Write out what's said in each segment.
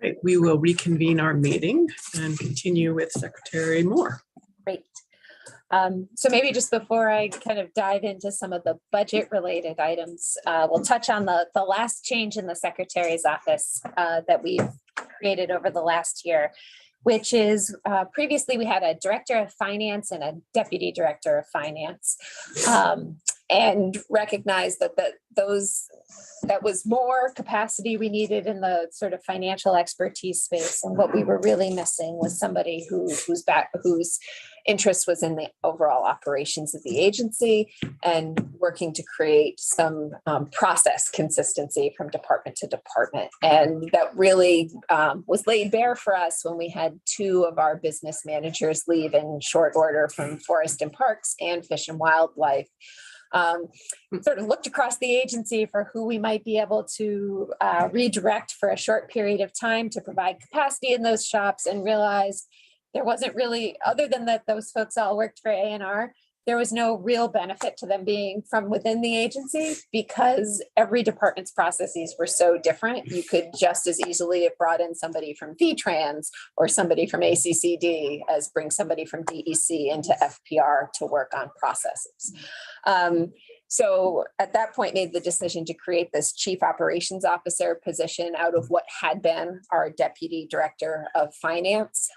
Right, we will reconvene our meeting and continue with Secretary Moore. Great. So maybe just before I kind of dive into some of the budget related items, we'll touch on the last change in the Secretary's office that we've created over the last year, which is previously we had a Director of Finance and a Deputy Director of Finance, and recognized that that was more capacity we needed in the sort of financial expertise space. And what we were really missing was somebody whose interest was in the overall operations of the agency and working to create some process consistency from department to department. And that really was laid bare for us when we had two of our business managers leave in short order from Forest and Parks and Fish and Wildlife. Sort of looked across the agency for who we might be able to redirect for a short period of time to provide capacity in those shops, and realized there wasn't really, other than that those folks all worked for A&R, there was no real benefit to them being from within the agency, because every department's processes were so different. You could just as easily have brought in somebody from VTrans or somebody from ACCD as bring somebody from DEC into FPR to work on processes. So at that point made the decision to create this Chief Operations Officer position out of what had been our Deputy Director of Finance,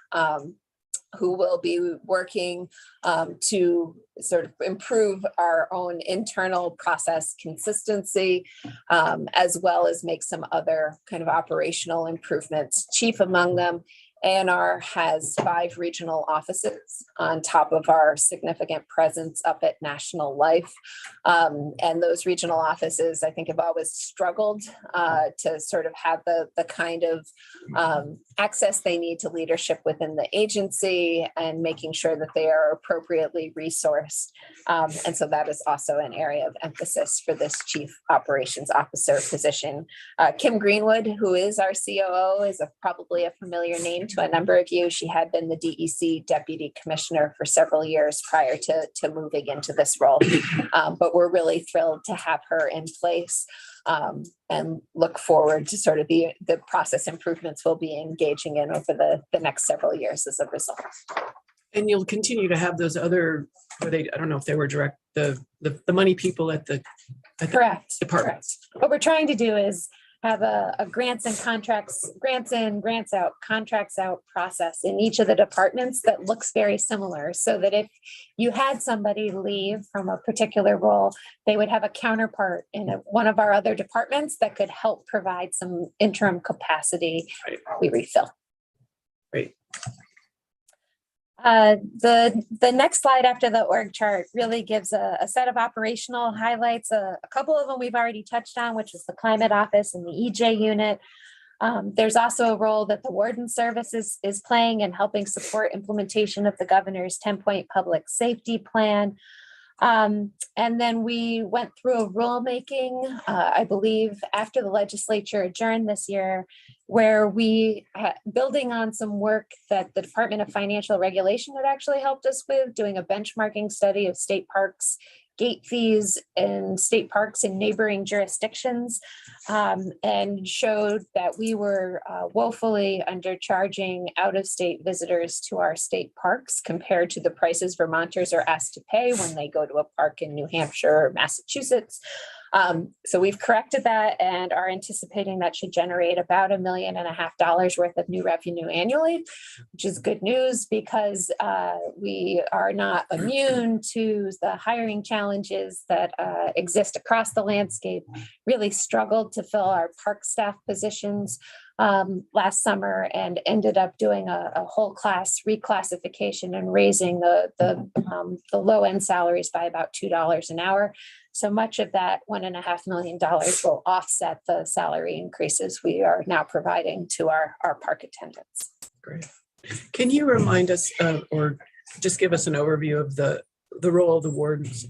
who will be working to sort of improve our own internal process consistency, as well as make some other kind of operational improvements. Chief among them, A&R has 5 regional offices on top of our significant presence up at National Life. And those regional offices, I think, have always struggled to sort of have the kind of access they need to leadership within the agency and making sure that they are appropriately resourced. And so that is also an area of emphasis for this Chief Operations Officer position. Kim Greenwood, who is our COO, is probably a familiar name to a number of you. She had been the DEC Deputy Commissioner for several years prior to moving into this role. But we're really thrilled to have her in place, and look forward to sort of the process improvements we'll be engaging in over the next several years as a result. And you'll continue to have those other, I don't know if they were direct, the money people at the Correct. departments. Correct. What we're trying to do is have a grants in, grants out, contracts out process in each of the departments that looks very similar, so that if you had somebody leave from a particular role, they would have a counterpart in one of our other departments that could help provide some interim capacity we refill. Great. The next slide after the org chart really gives a set of operational highlights. A couple of them we've already touched on, which is the climate office and the EJ unit. There's also a role that the warden service is playing in helping support implementation of the governor's 10-point public safety plan. And then we went through a rulemaking, I believe, after the legislature adjourned this year, where we, building on some work that the Department of Financial Regulation had actually helped us with, doing a benchmarking study of state parks, gate fees and state parks in neighboring jurisdictions, and showed that we were woefully undercharging out-of-state visitors to our state parks compared to the prices Vermonters are asked to pay when they go to a park in New Hampshire or Massachusetts. So we've corrected that and are anticipating that should generate about $1.5 million worth of new revenue annually, which is good news, because we are not immune to the hiring challenges that exist across the landscape. Really struggled to fill our park staff positions last summer, and ended up doing a whole class reclassification and raising the low end salaries by about $2 an hour. So much of that $1.5 million will offset the salary increases we are now providing to our park attendants. Great. Can you remind us or just give us an overview of the role of the wardens,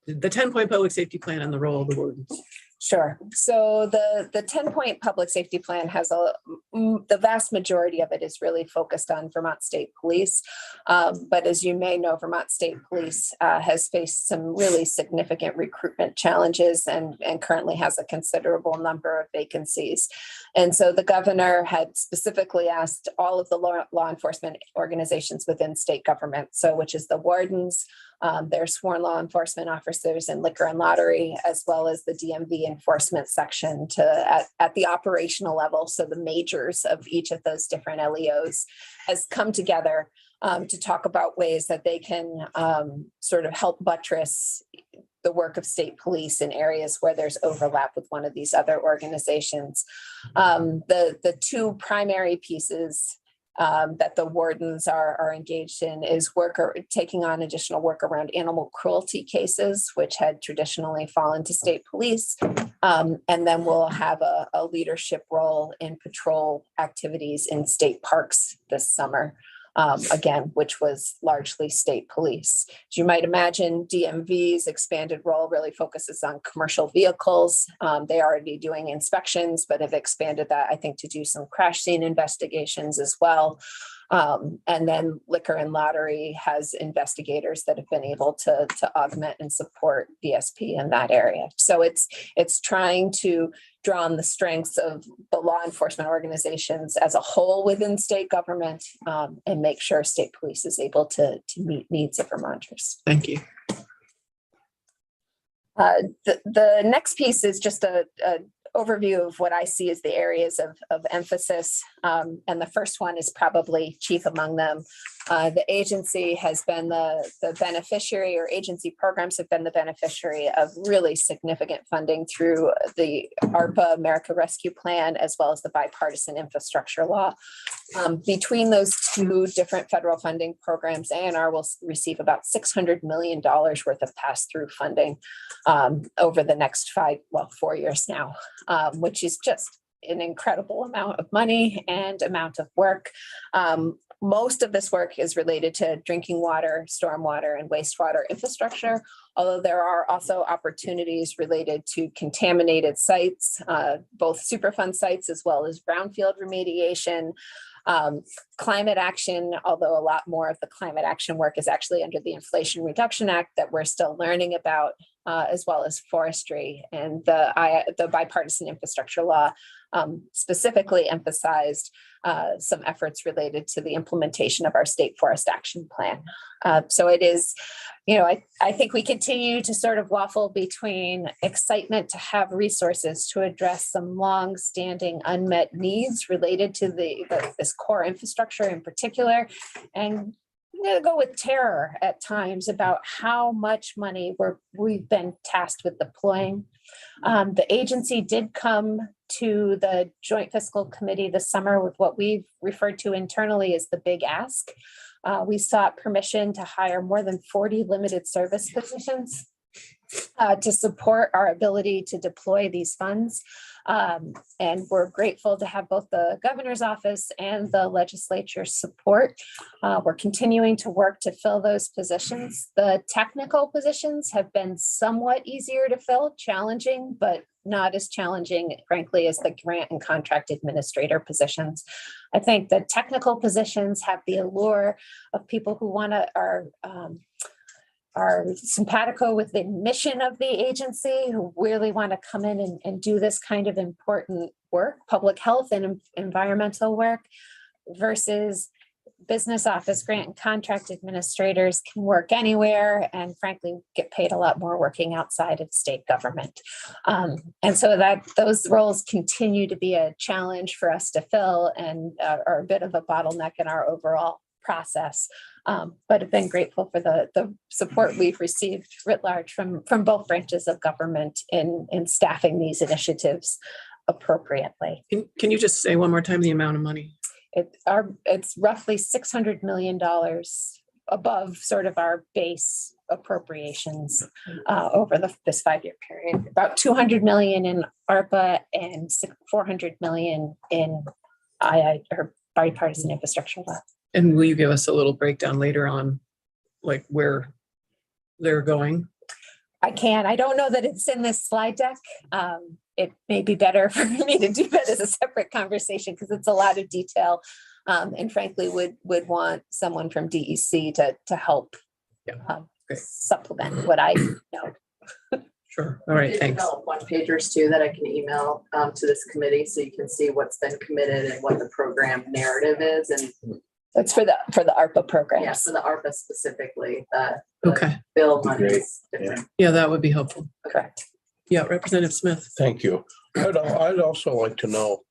the 10-point public safety plan and the role of the wardens? Sure. So the 10-point public safety plan has the vast majority of it is really focused on Vermont State Police. But as you may know, Vermont State Police has faced some really significant recruitment challenges and currently has a considerable number of vacancies. And so the governor had specifically asked all of the law enforcement organizations within state government, so which is the wardens, their sworn law enforcement officers in liquor and lottery, as well as the DMV enforcement section at the operational level. So the majors of each of those different LEOs has come together to talk about ways that they can sort of help buttress the work of state police in areas where there's overlap with one of these other organizations. The two primary pieces that the wardens are engaged in is taking on additional work around animal cruelty cases, which had traditionally fallen to state police. And then we'll have a leadership role in patrol activities in state parks this summer. Again, which was largely state police. As you might imagine, DMV's expanded role really focuses on commercial vehicles. They are already doing inspections, but have expanded that, I think, to do some crash scene investigations as well. And then liquor and lottery has investigators that have been able to augment and support VSP in that area. So it's trying to draw on the strengths of the law enforcement organizations as a whole within state government and make sure state police is able to meet needs of Vermonters. Thank you. The next piece is just a overview of what I see as the areas of emphasis. And the first one is probably chief among them. The agency has been the beneficiary, or agency programs have been the beneficiary of really significant funding through the ARPA, America Rescue Plan, as well as the bipartisan infrastructure law. Between those two different federal funding programs, ANR will receive about $600 million worth of pass-through funding over the next 4 years now, which is just an incredible amount of money and amount of work. Most of this work is related to drinking water, stormwater, and wastewater infrastructure, although there are also opportunities related to contaminated sites, both Superfund sites as well as brownfield remediation, climate action, although a lot more of the climate action work is actually under the Inflation Reduction Act that we're still learning about, as well as forestry. And the bipartisan infrastructure law specifically emphasized some efforts related to the implementation of our state forest action plan. So it is, I think we continue to sort of waffle between excitement to have resources to address some long-standing unmet needs related to this core infrastructure in particular, and I'm going to go with terror at times about how much money we've been tasked with deploying. The agency did come to the Joint Fiscal Committee this summer with what we've referred to internally as the big ask. We sought permission to hire more than 40 limited service positions to support our ability to deploy these funds. And we're grateful to have both the governor's office and the legislature's support. We're continuing to work to fill those positions. The technical positions have been somewhat easier to fill, challenging, but not as challenging, frankly, as the grant and contract administrator positions. I think the technical positions have the allure of people who are simpatico with the mission of the agency, who really want to come in and do this kind of important work, public health and environmental work, versus business office grant and contract administrators can work anywhere and frankly get paid a lot more working outside of state government. And so those roles continue to be a challenge for us to fill and are a bit of a bottleneck in our overall process. But have been grateful for the support we've received writ large from both branches of government in staffing these initiatives appropriately. Can you just say one more time the amount of money? It's roughly $600 million above sort of our base appropriations over this 5-year period. About $200 million in ARPA and $400 million in bipartisan infrastructure law. And will you give us a little breakdown later on, like where they're going? I can. I don't know that it's in this slide deck. It may be better for me to do that as a separate conversation because it's a lot of detail. And frankly, would want someone from DEC to help Yeah, great. supplement what I know. Sure. All right, I thanks. develop one-pagers too that I can email to this committee so you can see what's been committed and what the program narrative is. And That's for the ARPA yeah, programs. for the ARPA specifically, the Okay. bill Be money great. is different. Yeah, that would be helpful. Correct. Yeah, Representative Smith. Thank you. I'd also like to know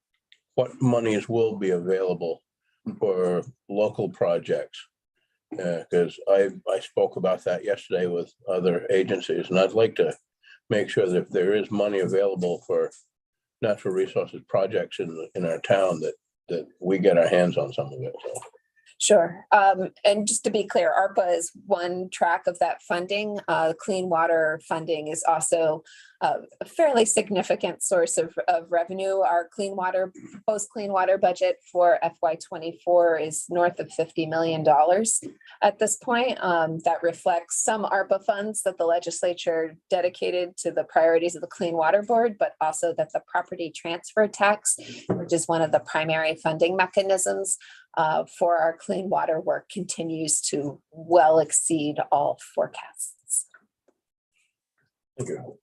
what monies will be available for local projects. Because I spoke about that yesterday with other agencies, and I'd like to make sure that if there is money available for natural resources projects in our town, that we get our hands on some of it. So. Sure. And just to be clear, ARPA is one track of that funding. Clean water funding is also a fairly significant source of revenue. Our proposed clean water budget for FY24 is north of $50 million at this point. That reflects some ARPA funds that the legislature dedicated to the priorities of the Clean Water Board, but also that the property transfer tax, which is one of the primary funding mechanisms for our clean water work, continues to well exceed all forecasts. Thank you.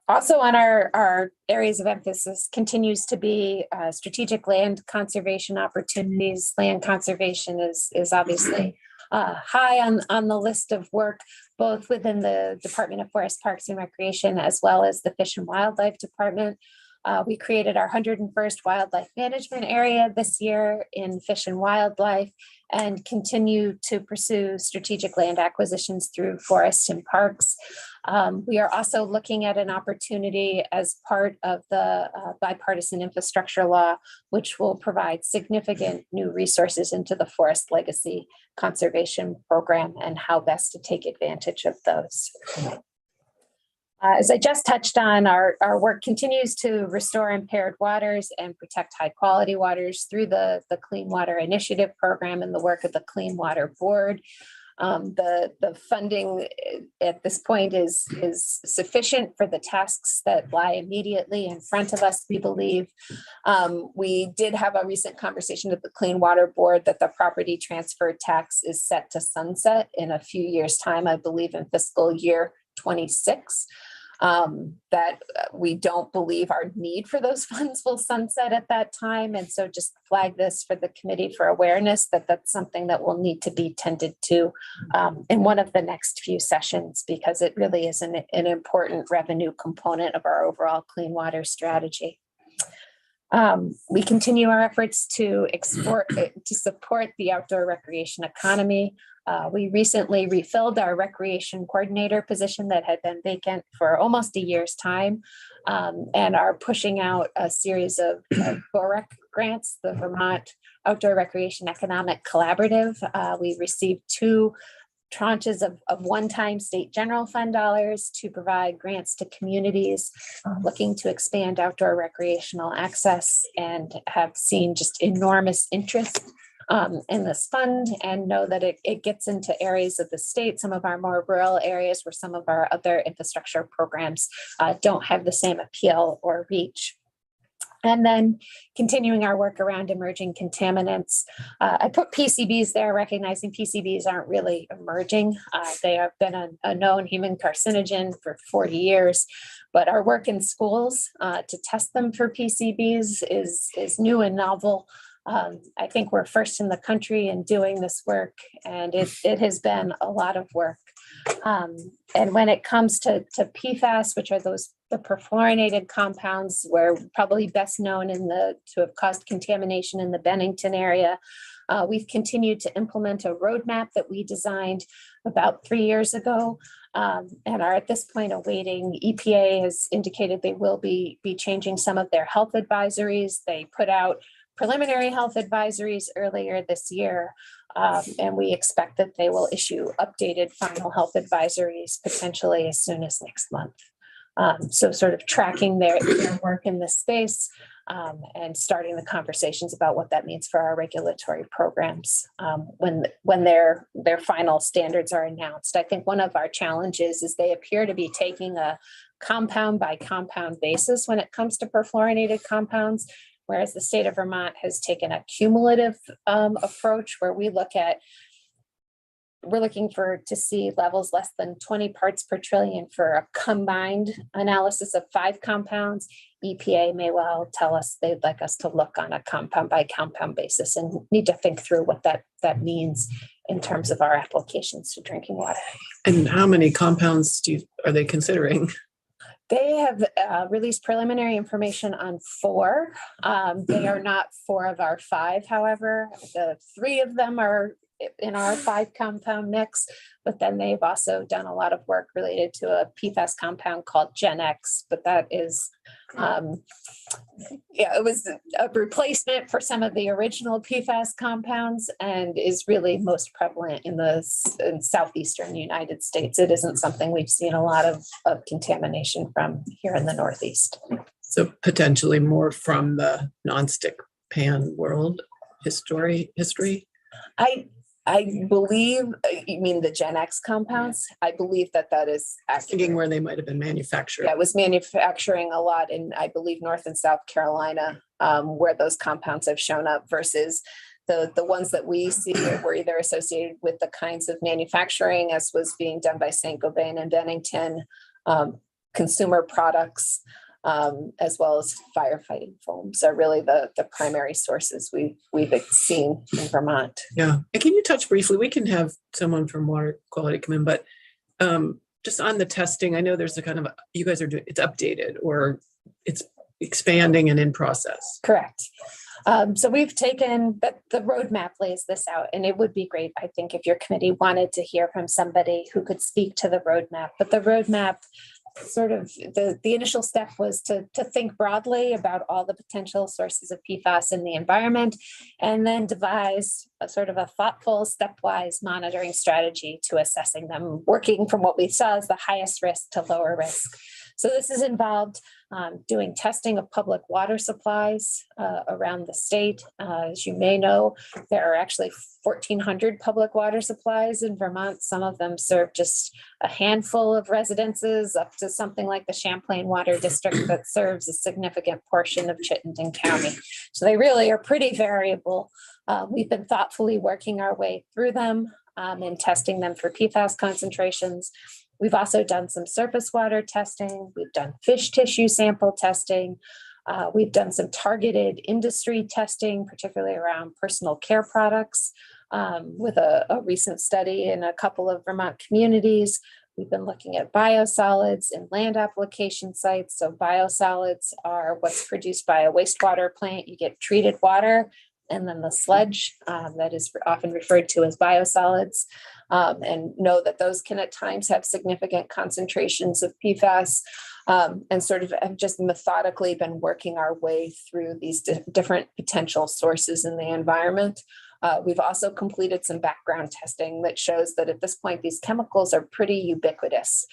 Also on our areas of emphasis continues to be strategic land conservation opportunities. Land conservation is obviously high on the list of work, both within the Department of Forest Parks and Recreation, as well as the Fish and Wildlife Department. We created our 101st Wildlife Management Area this year in Fish and Wildlife and continue to pursue strategic land acquisitions through Forests and Parks. We are also looking at an opportunity as part of the bipartisan infrastructure law, which will provide significant new resources into the Forest Legacy Conservation Program and how best to take advantage of those. As I just touched on, our work continues to restore impaired waters and protect high quality waters through the Clean Water Initiative program and the work of the Clean Water Board. The funding at this point is sufficient for the tasks that lie immediately in front of us, we believe. We did have a recent conversation with the Clean Water Board that the property transfer tax is set to sunset in a few years' time, I believe in fiscal year 26. That we don't believe our need for those funds will sunset at that time. And so just flag this for the committee for awareness that that's something that will need to be tended to in one of the next few sessions, because it really is an important revenue component of our overall clean water strategy. We continue our efforts to support the outdoor recreation economy. We recently refilled our recreation coordinator position that had been vacant for almost a year's time, and are pushing out a series of VOREC grants, the Vermont Outdoor Recreation Economic Collaborative. We received 2 tranches of one-time state general fund dollars to provide grants to communities looking to expand outdoor recreational access, and have seen just enormous interest in this fund, and know that it gets into areas of the state, some of our more rural areas where some of our other infrastructure programs don't have the same appeal or reach. And then continuing our work around emerging contaminants. I put PCBs there, recognizing PCBs aren't really emerging. They have been a known human carcinogen for 40 years, but our work in schools to test them for PCBs is new and novel. I think we're first in the country in doing this work, and it has been a lot of work. And when it comes to PFAS, which are the perfluorinated compounds, were probably best known to have caused contamination in the Bennington area, we've continued to implement a roadmap that we designed about 3 years ago, and are at this point awaiting. EPA has indicated they will be changing some of their health advisories. They put out preliminary health advisories earlier this year, and we expect that they will issue updated final health advisories potentially as soon as next month. So sort of tracking their work in this space. and starting the conversations about what that means for our regulatory programs when their final standards are announced. I think one of our challenges is they appear to be taking a compound by compound basis when it comes to perfluorinated compounds, whereas the state of Vermont has taken a cumulative approach where we're looking to see levels less than 20 parts per trillion for a combined analysis of 5 compounds. EPA may well tell us they'd like us to look on a compound by compound basis and need to think through what that means in terms of our applications to drinking water. And how many compounds are they considering? They have released preliminary information on 4. They are not 4 of our 5, however. The 3 of them are in our 5 compound mix, but then they've also done a lot of work related to a PFAS compound called GenX, but that is, it was a replacement for some of the original PFAS compounds and is really most prevalent in southeastern United States. It isn't something we've seen a lot of contamination from here in the Northeast. So potentially more from the nonstick pan world history. I believe, you mean the GenX compounds? I believe that is Thinking accurate. where they might have been manufactured. Yeah, it was manufacturing a lot in, I believe, North and South Carolina, where those compounds have shown up versus the ones that we see were either associated with the kinds of manufacturing as was being done by Saint-Gobain and Bennington, consumer products, as well as firefighting foams are really the primary sources we've seen in Vermont. Yeah. And can you touch briefly, we can have someone from water quality come in, but just on the testing, I know there's you guys are doing, it's updated or it's expanding and in process. Correct. So we've taken, but the roadmap lays this out, and it would be great, I think, if your committee wanted to hear from somebody who could speak to the roadmap. But the roadmap, sort of the initial step was to think broadly about all the potential sources of PFAS in the environment, and then devise a sort of a thoughtful, stepwise monitoring strategy to assessing them, working from what we saw as the highest risk to lower risk. So this has involved doing testing of public water supplies around the state. As you may know, there are actually 1,400 public water supplies in Vermont. Some of them serve just a handful of residences, up to something like the Champlain Water District that serves a significant portion of Chittenden County. So they really are pretty variable. We've been thoughtfully working our way through them and testing them for PFAS concentrations. We've also done some surface water testing. We've done fish tissue sample testing. We've done some targeted industry testing, particularly around personal care products, with a recent study in a couple of Vermont communities. We've been looking at biosolids in land application sites. So biosolids are what's produced by a wastewater plant. You get treated water and then the sludge that is often referred to as biosolids, and know that those can at times have significant concentrations of PFAS, and sort of have just methodically been working our way through these different potential sources in the environment. We've also completed some background testing that shows that at this point, these chemicals are pretty ubiquitous.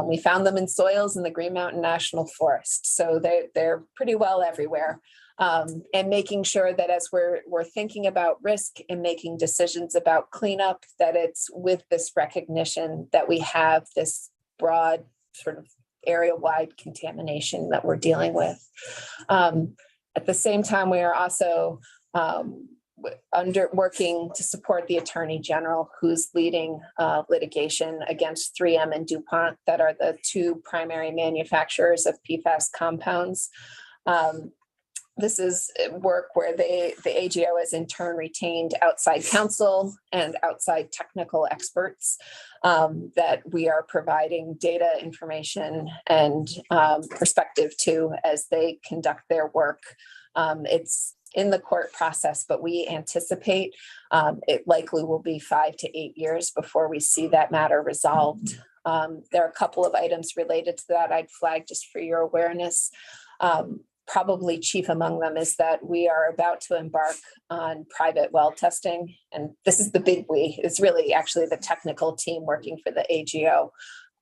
We found them in soils in the Green Mountain National Forest, so they're pretty well everywhere. And making sure that as we're thinking about risk and making decisions about cleanup, that it's with this recognition that we have this broad sort of area-wide contamination that we're dealing with. At the same time, we are also working to support the Attorney General, who's leading litigation against 3M and DuPont, that are the 2 primary manufacturers of PFAS compounds. This is work where the AGO has in turn retained outside counsel and outside technical experts that we are providing data, information, and perspective to as they conduct their work. It's in the court process, but we anticipate it likely will be 5 to 8 years before we see that matter resolved. There are a couple of items related to that I'd flag just for your awareness. Probably chief among them is that we are about to embark on private well testing. And this is the big we. It's really actually the technical team working for the AGO.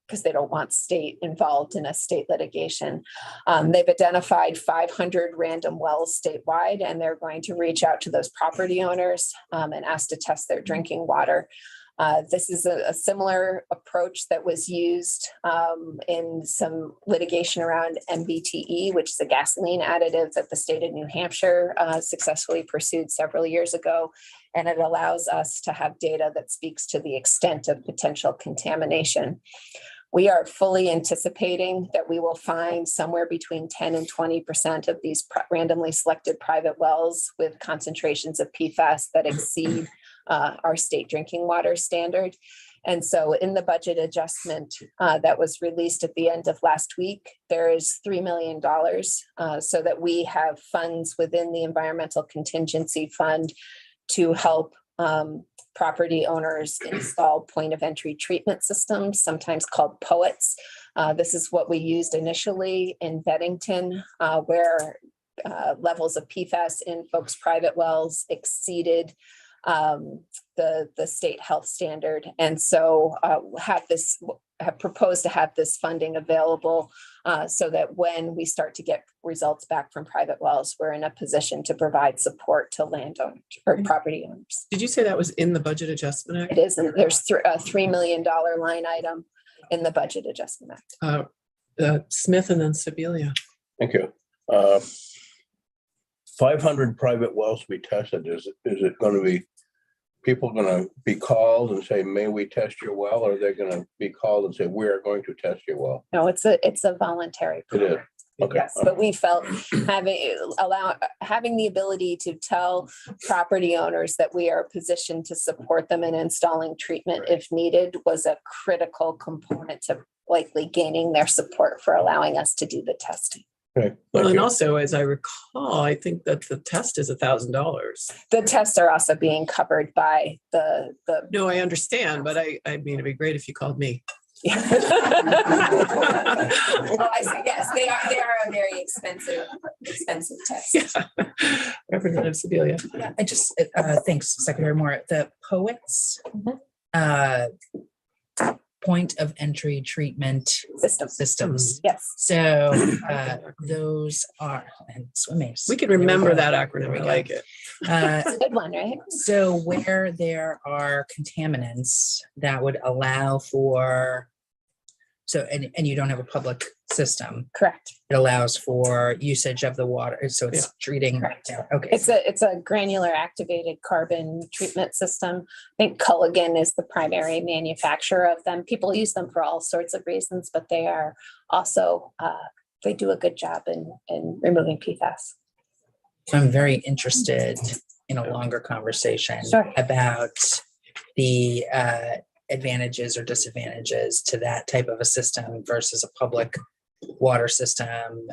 because they don't want state involved in a state litigation. They've identified 500 random wells statewide, and they're going to reach out to those property owners and ask to test their drinking water. This is a similar approach that was used in some litigation around MBTE, which is a gasoline additive that the state of New Hampshire successfully pursued several years ago. And it allows us to have data that speaks to the extent of potential contamination. We are fully anticipating that we will find somewhere between 10 and 20% of these randomly selected private wells with concentrations of PFAS that exceed our state drinking water standard. And so in the budget adjustment that was released at the end of last week, there is $3 million so that we have funds within the Environmental Contingency Fund to help property owners install point of entry treatment systems, sometimes called POETs. This is what we used initially in Beddington, where levels of PFAS in folks' private wells exceeded the state health standard. And so have proposed to have this funding available so that when we start to get results back from private wells, we're in a position to provide support to landowners or property owners. Did you say that was in the Budget Adjustment Act? It is, and there's a $3 million line item in the Budget Adjustment Act. Smith and then Sibilia. Thank you. 500 private wells to be tested. Is it going to be people going to be called and say, may we test your well? Or are they going to be called and say, we are going to test your well? No, it's a voluntary It is. program. Okay. Yes, but we felt having the ability to tell property owners that we are positioned to support them in installing treatment if needed was a critical component to likely gaining their support for allowing us to do the testing. Okay. Well, Thank and you. also, as I recall, I think that the test is $1,000. The tests are also being covered by the No, I understand, but I mean, it'd be great if you called me. Oh, I see. Yes, they are a very expensive test. Yeah. Representative Sibilia. Yeah, I just, thanks, Secretary Moore. The POETs, point of entry treatment systems. Yes. So those are, and swimming. We can remember that acronym. There we I go. like it. It's a good one, right? So where there are contaminants that would allow for, so, and you don't have a public system, Correct. it allows for usage of the water. So it's treating. Correct. Yeah, okay. It's a granular activated carbon treatment system. I think Culligan is the primary manufacturer of them. People use them for all sorts of reasons, but they are also, they do a good job in removing PFAS. So I'm very interested in a longer conversation Sure. about the advantages or disadvantages to that type of a system versus a public water system,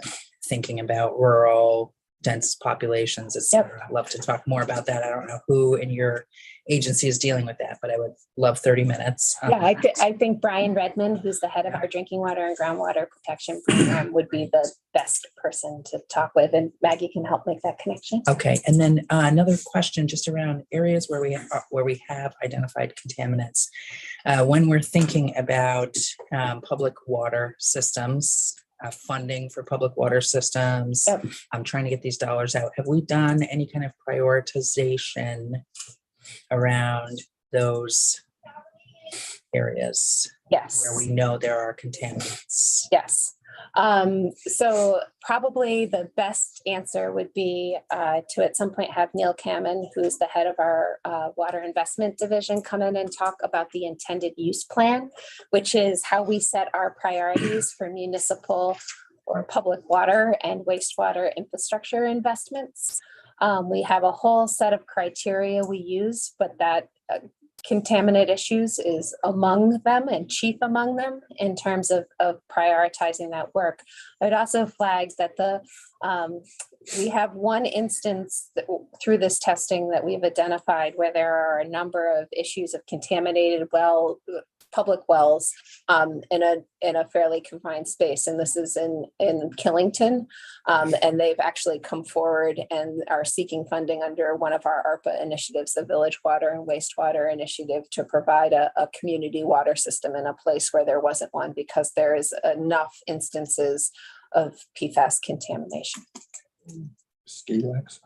thinking about rural, dense populations, et cetera. I'd love to talk more about that. I don't know who in your agency is dealing with that, but I would love 30 minutes. Yeah, I think Brian Redmond, who's the head of our drinking water and groundwater protection program, would be the best person to talk with, and Maggie can help make that connection. Okay, and then another question just around areas where we have identified contaminants. When we're thinking about public water systems, funding for public water systems, Yep. I'm trying to get these dollars out. Have we done any kind of prioritization around those areas Yes. where we know there are contaminants? Yes. So probably the best answer would be to at some point have Neil Kamen, who's the head of our water investment division, come in and talk about the intended use plan, which is how we set our priorities for municipal or public water and wastewater infrastructure investments. We have a whole set of criteria we use, but that contaminant issues is among them and chief among them in terms of prioritizing that work. I'd also flag that the We have one instance through this testing that we've identified where there are a number of issues of contaminated public wells in a fairly confined space, and this is in Killington. And they've actually come forward and are seeking funding under one of our ARPA initiatives, the Village Water and Wastewater Initiative, to provide a community water system in a place where there wasn't one, because there is enough instances of PFAS contamination. Ski wax.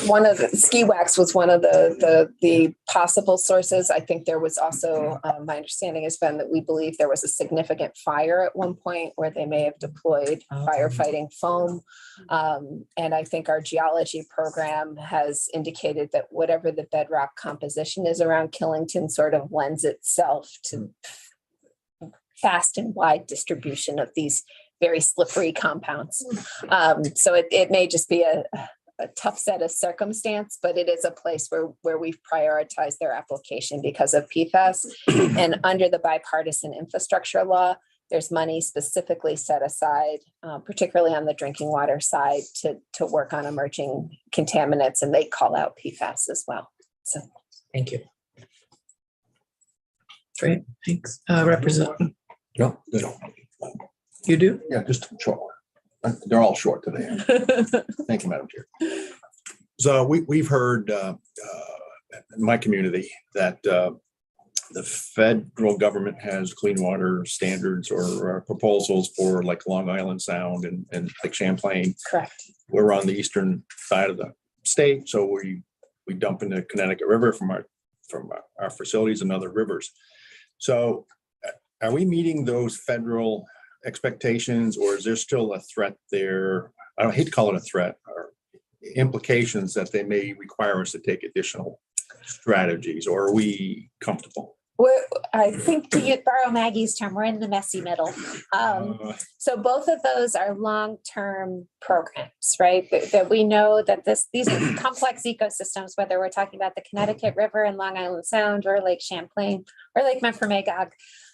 One of the ski wax was one of the possible sources. I think there was also, my understanding has been that we believe there was a significant fire at one point where they may have deployed firefighting foam. And I think our geology program has indicated that whatever the bedrock composition is around Killington sort of lends itself to fast and wide distribution of these very slippery compounds. So it may just be a tough set of circumstance, but it is a place where we've prioritized their application because of PFAS. And under the bipartisan infrastructure law, there's money specifically set aside, particularly on the drinking water side, to work on emerging contaminants, and they call out PFAS as well. So Thank you. Great, thanks. Representative, No, they don't. you do? Yeah, just short. They're all short today. Thank you, Madam Chair. So we've heard in my community that the federal government has clean water standards or proposals for like Long Island Sound and Lake Champlain. correct. We're on the eastern side of the state, so we dump in the Connecticut River from our facilities and other rivers. So are we meeting those federal expectations, or is there still a threat there? I don't hate to call it a threat, or implications that they may require us to take additional strategies, or are we comfortable? I think, to borrow Maggie's term, we're in the messy middle. So both of those are long-term programs, right? That we know that these are complex ecosystems, whether we're talking about the Connecticut River and Long Island Sound, or Lake Champlain, or Lake Memphremagog,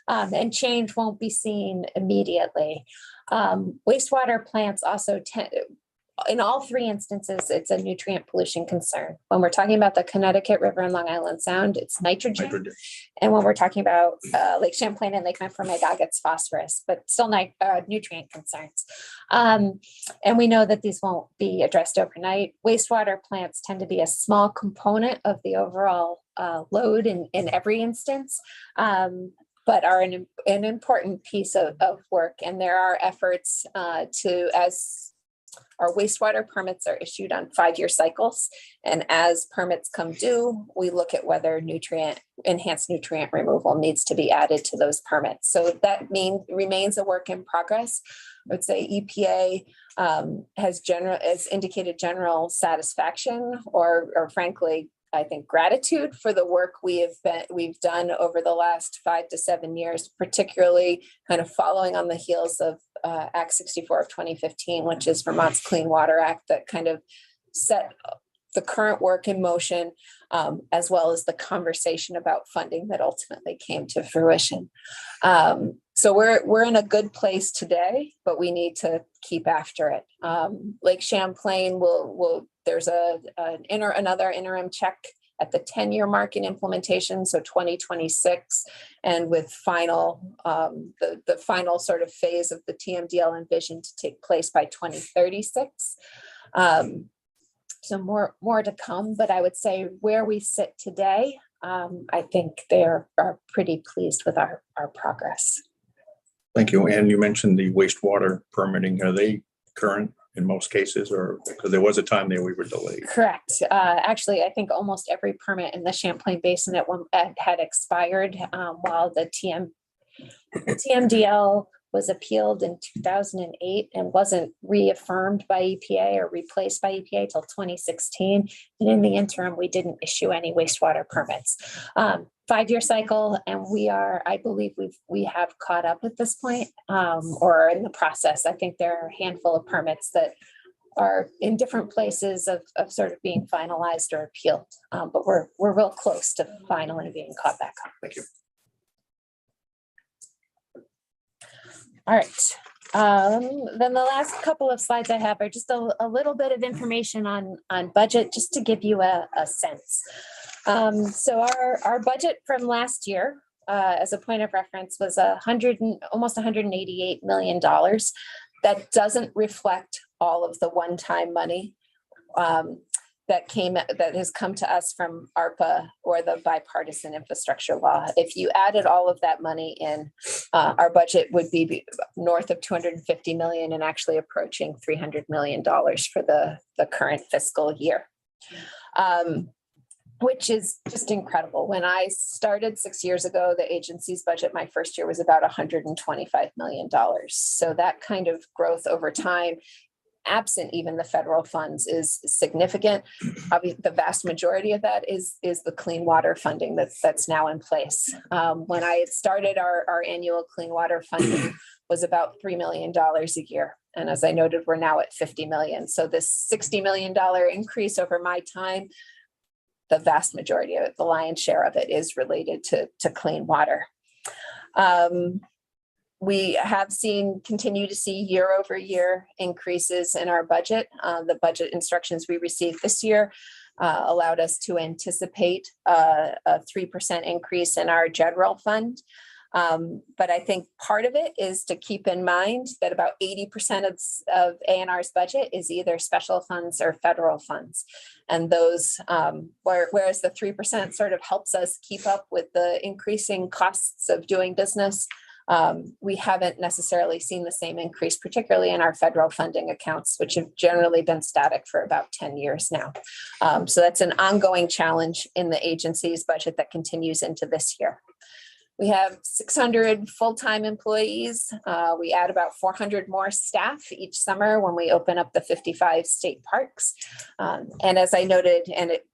and change won't be seen immediately. Wastewater plants also tend, in all three instances, it's a nutrient pollution concern. When we're talking about the Connecticut River and Long Island Sound, it's nitrogen. And when we're talking about Lake Champlain and Lake Memphremagog, it's phosphorus, but still nutrient concerns. And we know that these won't be addressed overnight. Wastewater plants tend to be a small component of the overall load in every instance, but are an important piece of work. And there are efforts as our wastewater permits are issued on 5-year cycles. And as permits come due, we look at whether enhanced nutrient removal needs to be added to those permits. So that remains a work in progress. I would say EPA has indicated general satisfaction or frankly, I think, gratitude for the work we've done over the last 5 to 7 years, particularly kind of following on the heels of Act 64 of 2015, which is Vermont's Clean Water Act, that kind of set the current work in motion, as well as the conversation about funding that ultimately came to fruition. So we're in a good place today, but we need to keep after it. Lake Champlain there's another interim check at the 10-year mark in implementation, so 2026, and with the final sort of phase of the TMDL envisioned to take place by 2036. So more to come, but I would say where we sit today, I think they are pretty pleased with our progress. Thank you. And you mentioned the wastewater permitting. Are they current in most cases, or because there was a time there we were delayed? Correct. Actually, I think almost every permit in the Champlain Basin had expired while the TMDL was appealed in 2008 and wasn't reaffirmed by EPA or replaced by EPA till 2016. And in the interim, we didn't issue any wastewater permits. 5-year cycle, and I believe we have caught up at this point, or in the process. I think there are a handful of permits that are in different places of sort of being finalized or appealed, but we're real close to finally being caught back up. Thank you. All right. Then the last couple of slides I have are just a little bit of information on budget, just to give you a sense. So our budget from last year, as a point of reference, was almost $188 million. That doesn't reflect all of the one-time money that has come to us from ARPA or the bipartisan infrastructure law. If you added all of that money in, our budget would be north of 250 million and actually approaching $300 million for the current fiscal year. Which is just incredible. When I started 6 years ago, the agency's budget, my first year, was about $125 million. So that kind of growth over time, absent even the federal funds, is significant. Obviously, the vast majority of that is the clean water funding that's now in place. When I had started, our annual clean water funding was about $3 million a year. And as I noted, we're now at 50 million. So this $60 million increase over my time, the vast majority of it, the lion's share of it, is related to clean water. We have continue to see year over year increases in our budget. The budget instructions we received this year allowed us to anticipate a 3% increase in our general fund. But I think part of it is to keep in mind that about 80% of ANR's budget is either special funds or federal funds. And those, whereas the 3% sort of helps us keep up with the increasing costs of doing business, we haven't necessarily seen the same increase, particularly in our federal funding accounts, which have generally been static for about 10 years now. So that's an ongoing challenge in the agency's budget that continues into this year. We have 600 full-time employees. We add about 400 more staff each summer when we open up the 55 state parks. And as I noted,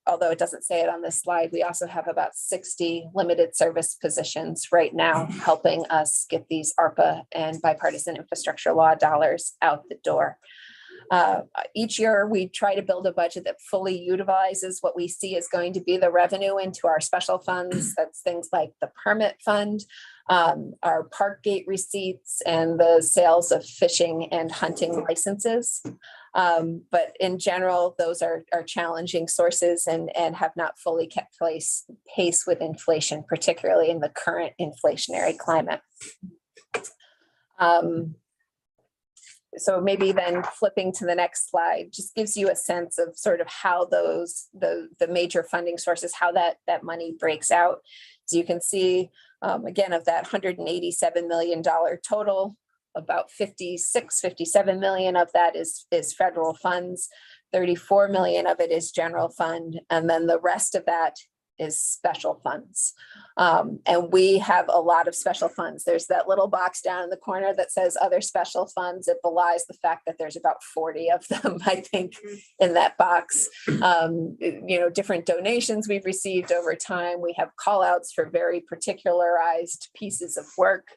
although it doesn't say it on this slide, we also have about 60 limited service positions right now, helping us get these ARPA and bipartisan infrastructure law dollars out the door. Each year, we try to build a budget that fully utilizes what we see is going to be the revenue into our special funds. That's things like the permit fund, our park gate receipts, and the sales of fishing and hunting licenses. But in general, those are challenging sources and have not fully kept pace with inflation, particularly in the current inflationary climate. So maybe then flipping to the next slide just gives you a sense of sort of how the major funding sources, how that money breaks out. So you can see, again, of that $187 million total, about 57 million of that is federal funds, 34 million of it is general fund, and then the rest of that is special funds. And we have a lot of special funds. There's that little box down in the corner that says other special funds. It belies the fact that there's about 40 of them, I think, in that box. Different donations we've received over time. We have call outs for very particularized pieces of work.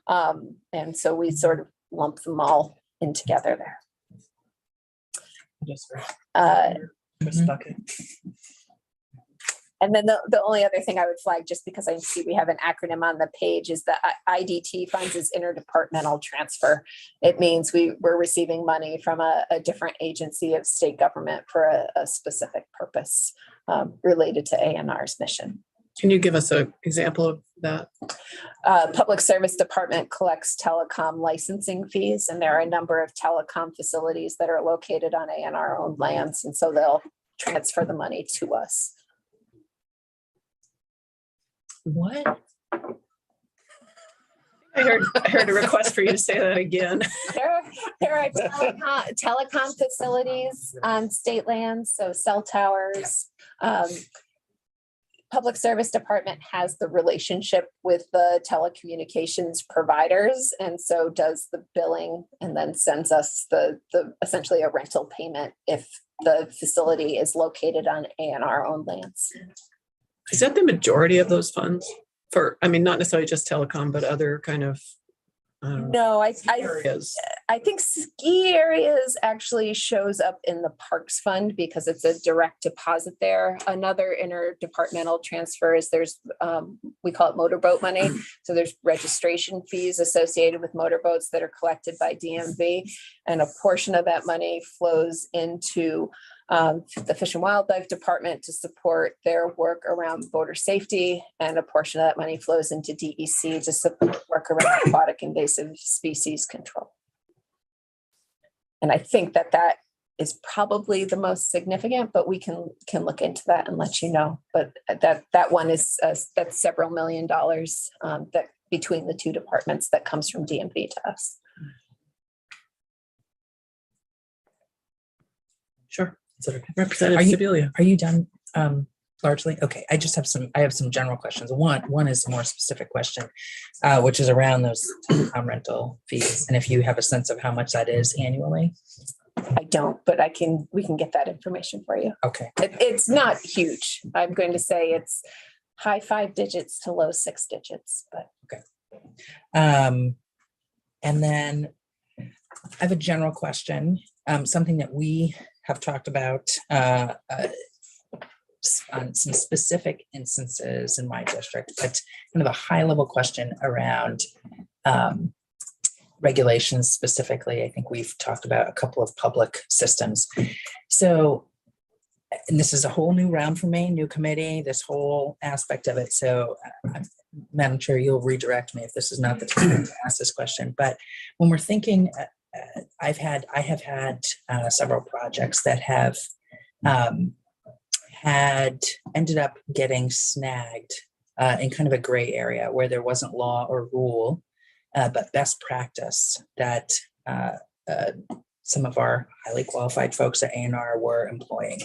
And so we sort of lump them all in together there. And then the only other thing I would flag, just because I see we have an acronym on the page, is the IDT funds is interdepartmental transfer. It means we're receiving money from a different agency of state government for a specific purpose related to ANR's mission. Can you give us an example of that? Public Service Department collects telecom licensing fees, and there are a number of telecom facilities that are located on ANR-owned lands, and so they'll transfer the money to us. What? I heard a request for you to say that again. There are telecom facilities on state lands, so cell towers. Public Service Department has the relationship with the telecommunications providers, and so does the billing, and then sends us the essentially a rental payment if the facility is located on ANR-owned lands. Is that the majority of those funds not necessarily just telecom, but other kind of No, areas? I think ski areas actually shows up in the Parks Fund because it's a direct deposit there. Another interdepartmental transfer is we call it motorboat money. So there's registration fees associated with motorboats that are collected by DMV. And a portion of that money flows into the Fish and Wildlife Department to support their work around boater safety. And a portion of that money flows into DEC to support work around aquatic invasive species control. And I think that is probably the most significant, but we can look into that and let you know. But that one is, that's several $1 million that between the two departments that comes from DMV to us. Sure. Is it okay? Representative Are you- Sibilia. Are you done largely? Okay, I have some general questions. One is a more specific question, which is around those rental fees. And if you have a sense of how much that is annually? I don't, but we can get that information for you. Okay, It's not huge. I'm going to say it's high 5 digits to low 6 digits, but and then I have a general question, something that we have talked about on some specific instances in my district, but kind of a high level question around regulations specifically. I think we've talked about a couple of public systems. So, and this is a whole new round for me, new committee, this whole aspect of it. So, Madam Chair, you'll redirect me if this is not the time to ask this question. But when we're thinking, I have had several projects that have had ended up getting snagged in kind of a gray area where there wasn't law or rule, but best practice that some of our highly qualified folks at A&R were employing.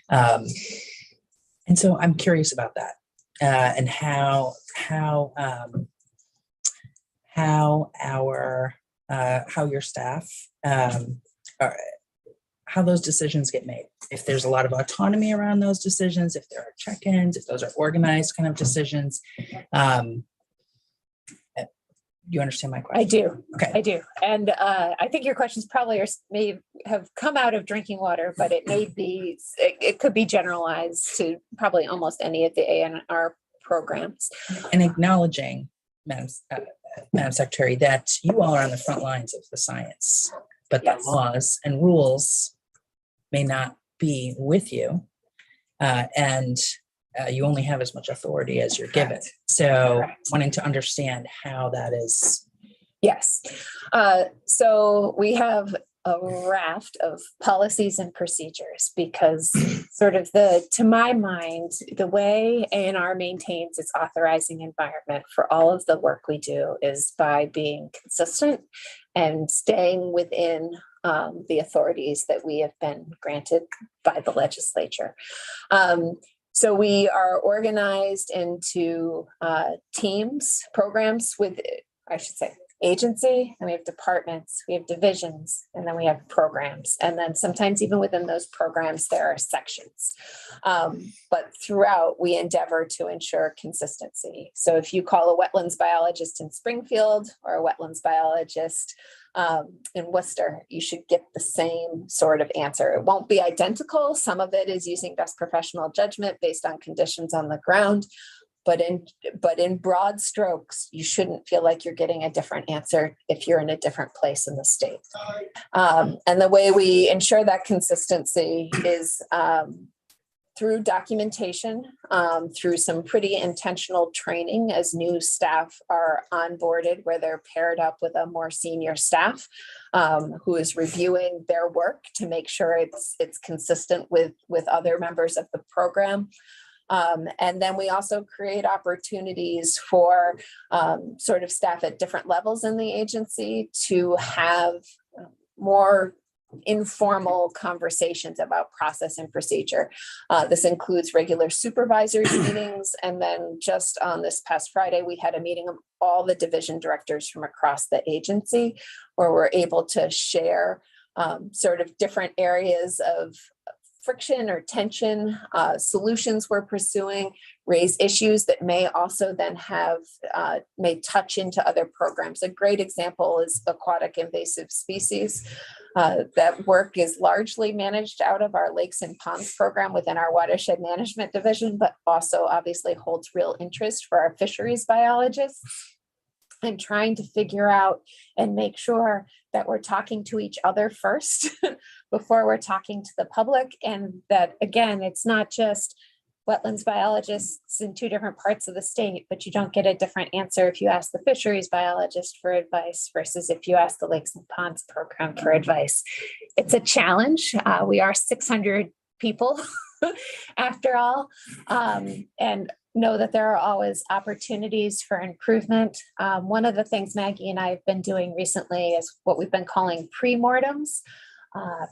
And so I'm curious about that and how your staff how those decisions get made. If there's a lot of autonomy around those decisions, if there are check-ins, if those are organized kind of decisions. You understand my question? I do. Okay. I do. And I think your questions probably may have come out of drinking water, but it could be generalized to probably almost any of the A&R programs. And acknowledging, Madam Secretary, that you all are on the front lines of the science, but Yes. the laws and rules may not be with you. And you only have as much authority as you're given. Correct. So Correct. wanting to understand how that is. Yes. So we have a raft of policies and procedures because sort of to my mind, the way A&R maintains its authorizing environment for all of the work we do is by being consistent and staying within the authorities that we have been granted by the legislature. So we are organized into teams, programs with, I should say, agency, and we have departments, we have divisions, and then we have programs. And then sometimes even within those programs, there are sections. But throughout, we endeavor to ensure consistency. So if you call a wetlands biologist in Springfield or a wetlands biologist in Worcester, you should get the same sort of answer. It won't be identical. Some of it is using best professional judgment based on conditions on the ground. But in broad strokes, you shouldn't feel like you're getting a different answer if you're in a different place in the state. And the way we ensure that consistency is through documentation, through some pretty intentional training as new staff are onboarded, where they're paired up with a more senior staff who is reviewing their work to make sure it's consistent with other members of the program. And then we also create opportunities for sort of staff at different levels in the agency to have more informal conversations about process and procedure. This includes regular supervisors meetings. And then just on this past Friday, we had a meeting of all the division directors from across the agency where we're able to share sort of different areas of friction or tension, solutions we're pursuing, raise issues that may also then have, may touch into other programs. A great example is aquatic invasive species. That work is largely managed out of our lakes and ponds program within our watershed management division, but also obviously holds real interest for our fisheries biologists. And trying to figure out and make sure that we're talking to each other first before we're talking to the public. And that, again, it's not just wetlands biologists in two different parts of the state, but you don't get a different answer if you ask the fisheries biologist for advice versus if you ask the Lakes and Ponds program for advice. It's a challenge. We are 600 people after all, and know that there are always opportunities for improvement. One of the things Maggie and I have been doing recently is what we've been calling pre-mortems,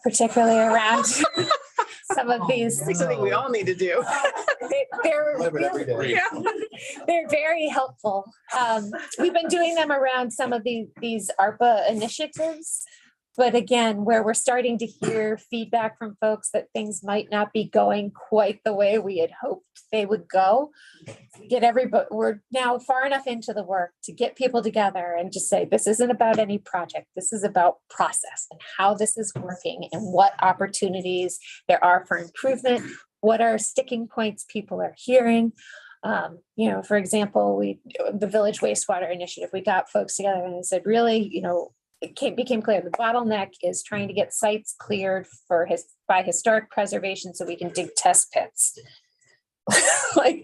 particularly around some of these. It's something we all need to do. They're Live it every day. Yeah. they're very helpful. We've been doing them around some of these ARPA initiatives. But again, where we're starting to hear feedback from folks that things might not be going quite the way we had hoped they would go. We're now far enough into the work to get people together and just say, this isn't about any project. This is about process and how this is working and what opportunities there are for improvement. What are sticking points people are hearing? For example, the Village Wastewater Initiative, we got folks together and said, really, became clear the bottleneck is trying to get sites cleared by historic preservation so we can dig test pits. But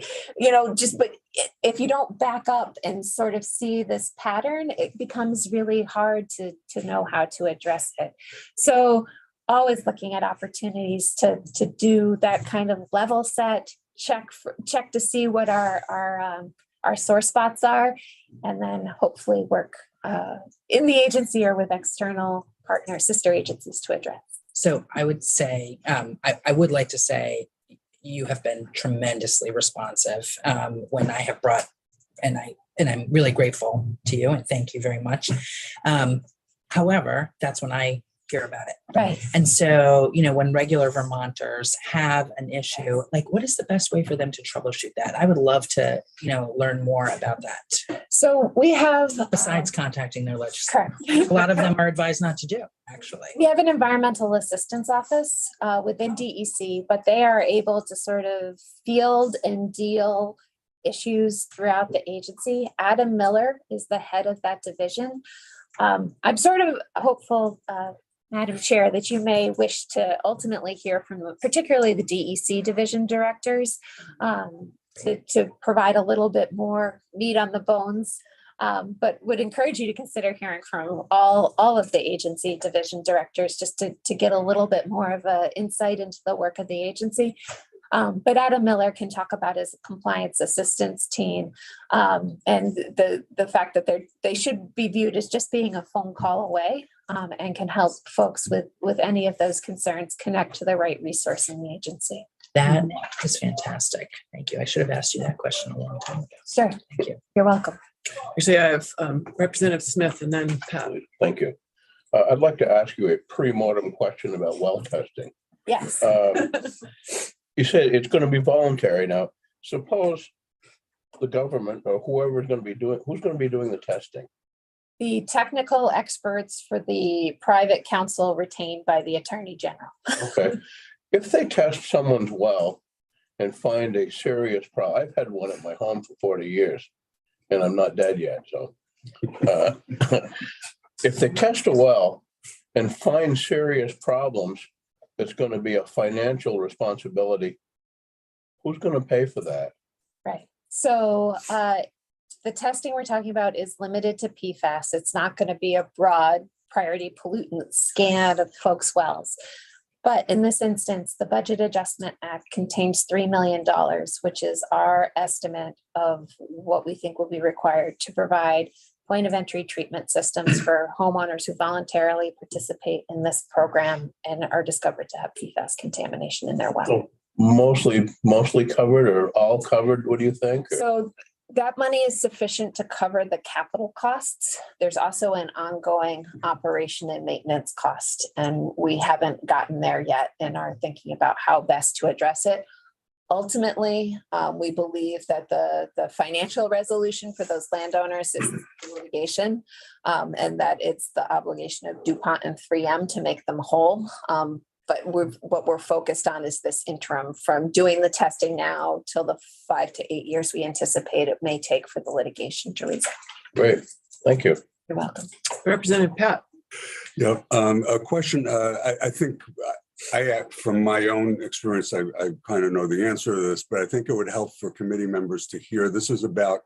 if you don't back up and sort of see this pattern, it becomes really hard to know how to address it. So always looking at opportunities to do that kind of level set, check to see what our sore spots are, and then hopefully work in the agency or with external partners, sister agencies to address. So I would say, I would like to say you have been tremendously responsive when I have brought, and I'm really grateful to you and thank you very much. However, that's when I hear about it. Right. And so, when regular Vermonters have an issue, like what is the best way for them to troubleshoot that? I would love to, learn more about that. So we have, Besides contacting their legislature. correct. A lot of them are advised not to do, actually. We have an environmental assistance office within DEC, but they are able to sort of field and deal issues throughout the agency. Adam Miller is the head of that division. I'm sort of hopeful, Madam Chair, that you may wish to ultimately hear from particularly the DEC division directors to provide a little bit more meat on the bones, but would encourage you to consider hearing from all of the agency division directors just to get a little bit more of an insight into the work of the agency. But Adam Miller can talk about his compliance assistance team and the fact that they should be viewed as just being a phone call away and can help folks with any of those concerns connect to the right resource in the agency. That is fantastic. Thank you. I should have asked you that question a long time ago. Sure. Thank you. You're welcome. Actually, I have Representative Smith and then Pat. Thank you. I'd like to ask you a pre-mortem question about well testing. Yes. You said it's going to be voluntary. Now, suppose the government or whoever is going to be doing, who's going to be doing the testing? The technical experts for the private counsel retained by the Attorney General. Okay. If they test someone's well and find a serious problem, I've had one at my home for 40 years and I'm not dead yet. So if they test a well and find serious problems, it's going to be a financial responsibility. Who's going to pay for that? Right. So the testing we're talking about is limited to PFAS. It's not going to be a broad priority pollutant scan of folks' wells. But in this instance, the Budget Adjustment Act contains $3 million, which is our estimate of what we think will be required to provide point of entry treatment systems for homeowners who voluntarily participate in this program and are discovered to have PFAS contamination in their well. So mostly covered or all covered? What do you think? Or- So That money is sufficient to cover the capital costs. There's also an ongoing operation and maintenance cost, and we haven't gotten there yet and are thinking about how best to address it. Ultimately, we believe that the financial resolution for those landowners is litigation, and that it's the obligation of DuPont and 3M to make them whole. But what we're focused on is this interim from doing the testing now till the 5 to 8 years we anticipate it may take for the litigation to resolve. Great, thank you. You're welcome. Representative Pat. Yeah, a question, I think, from my own experience, I kind of know the answer to this, but I think it would help for committee members to hear. This is about,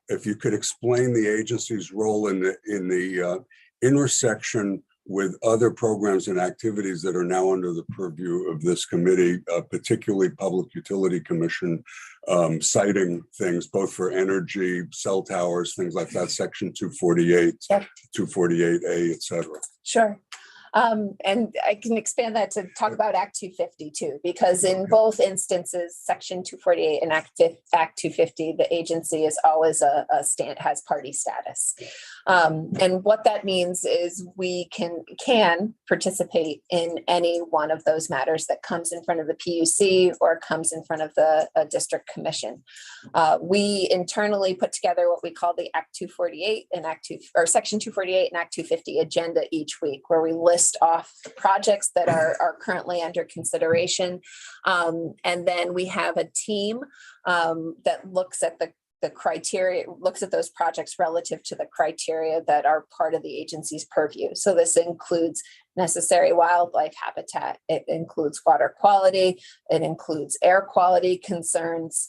if you could explain the agency's role in the intersection with other programs and activities that are now under the purview of this committee, particularly Public Utility Commission, citing things both for energy, cell towers, things like that, Section 248, Yep. 248A, et cetera. Sure. And I can expand that to talk about Act 250 too, because in both instances, Section 248 and Act 250, the agency is always has party status. And what that means is we can participate in any one of those matters that comes in front of the PUC or comes in front of the district commission. We internally put together what we call the Act 248 and Section 248 and Act 250 agenda each week, where we list off projects that are currently under consideration. And then we have a team that looks at the criteria, looks at those projects relative to the criteria that are part of the agency's purview. So this includes necessary wildlife habitat, it includes water quality, it includes air quality concerns.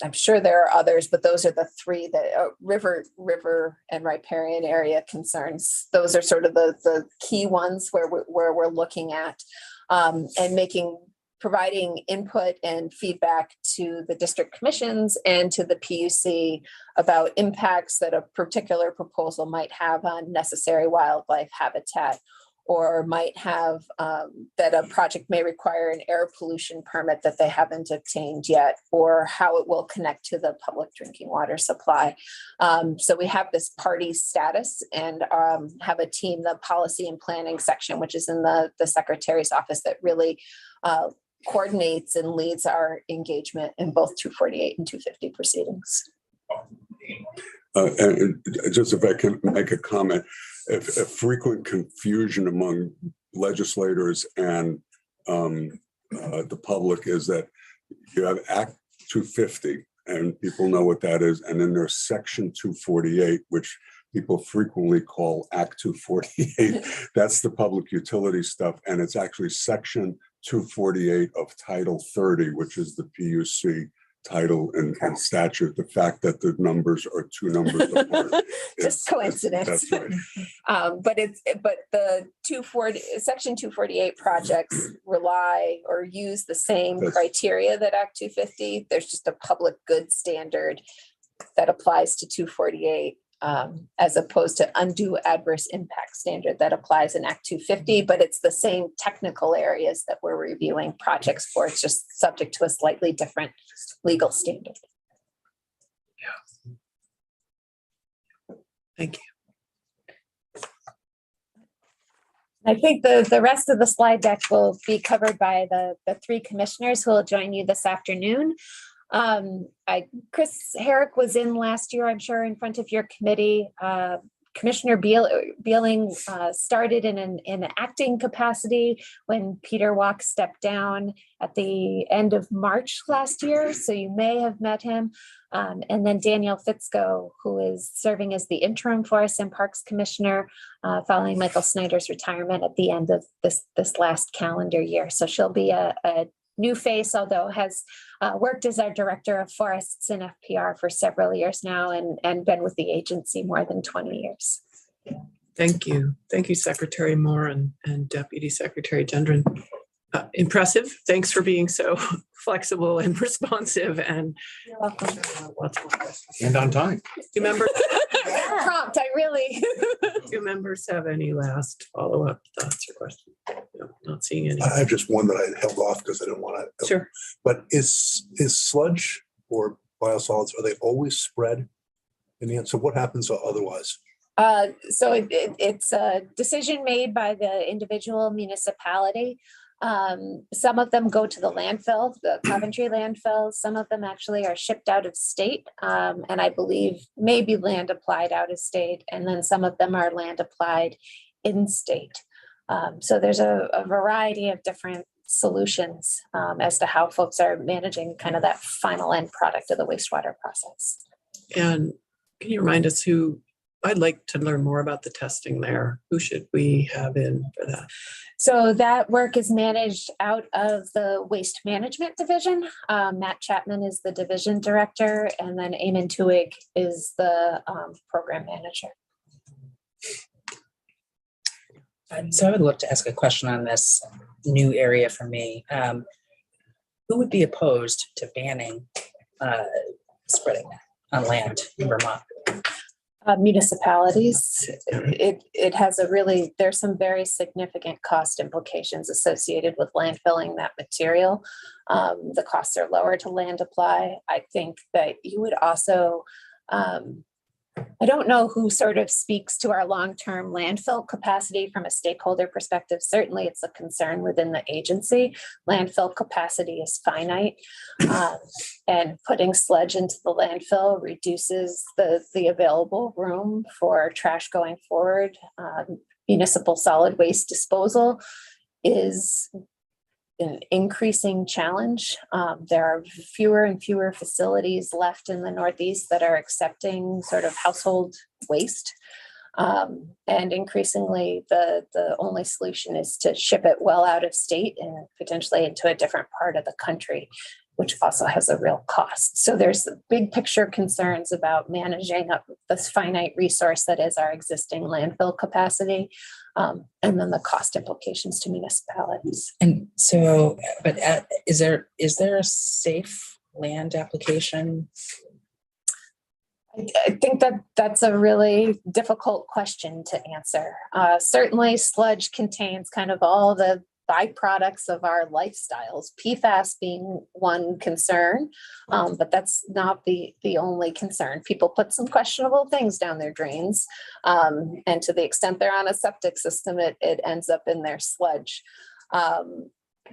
I'm sure there are others, but those are the three that river and riparian area concerns. Those are sort of the key ones where we're looking at and providing input and feedback to the district commissions and to the PUC about impacts that a particular proposal might have on necessary wildlife habitat, or might have that a project may require an air pollution permit that they haven't obtained yet, or how it will connect to the public drinking water supply. So we have this party status and have a team, the policy and planning section, which is in the secretary's office, that really coordinates and leads our engagement in both 248 and 250 proceedings. And just if I can make a comment, a frequent confusion among legislators and the public is that you have Act 250 and people know what that is. And then there's Section 248, which people frequently call Act 248. That's the public utility stuff. And it's actually Section 248 of Title 30, which is the PUC title and statute. The fact that the numbers are two numbers apart Just coincidence. That's right. But the Section 248 projects rely or use the same criteria that Act 250. There's just a public good standard that applies to 248 as opposed to undue adverse impact standard that applies in Act 250, but it's the same technical areas that we're reviewing projects for. It's just subject to a slightly different legal standard. Thank you. I think the rest of the slide deck will be covered by the three commissioners who will join you this afternoon. Chris Herrick was in last year, I'm sure, in front of your committee. Commissioner Beeling started in an acting capacity when Peter Walk stepped down at the end of March last year, so you may have met him. And then Danielle Fitzko, who is serving as the interim Forest and Parks Commissioner following Michael Snyder's retirement at the end of this last calendar year. So she'll be a new face, although has worked as our director of forests in FPR for several years now and been with the agency more than 20 years. Thank you. Thank you, Secretary Moore and Deputy Secretary Gendron. Impressive. Thanks for being so flexible and responsive and You're welcome. lots of questions. And on time. Do members, Prompt, I really. do members have any last follow-up thoughts or questions? No, not seeing any. I have just one that I held off because I didn't want to. Sure. But is sludge or biosolids, are they always spread? So what happens otherwise? So it's a decision made by the individual municipality. Some of them go to the landfill, the Coventry landfill. Some of them actually are shipped out of state. And I believe maybe land applied out of state. And then some of them are land applied in state. So there's a variety of different solutions as to how folks are managing kind of that final end product of the wastewater process. And can you remind us who, I'd like to learn more about the testing there. Who should we have in for that? So that work is managed out of the Waste Management Division. Matt Chapman is the division director, and then Eamon Tuig is the program manager. So I would love to ask a question on this new area for me. Who would be opposed to banning spreading that on land in Vermont? Municipalities, it has there's some very significant cost implications associated with landfilling that material. The costs are lower to land apply. I think that you would also, I don't know who sort of speaks to our long-term landfill capacity from a stakeholder perspective. Certainly it's a concern within the agency. Landfill capacity is finite. And putting sludge into the landfill reduces the available room for trash going forward. Municipal solid waste disposal is an increasing challenge. There are fewer and fewer facilities left in the Northeast that are accepting sort of household waste. And increasingly, the only solution is to ship it well out of state and potentially into a different part of the country, which also has a real cost. So there's big picture concerns about managing up this finite resource that is our existing landfill capacity, and then the cost implications to municipalities. And so, but is there a safe land application? I think that's a really difficult question to answer. Certainly sludge contains kind of all the byproducts of our lifestyles, PFAS being one concern, but that's not the only concern. People put some questionable things down their drains, and to the extent they're on a septic system, it ends up in their sludge.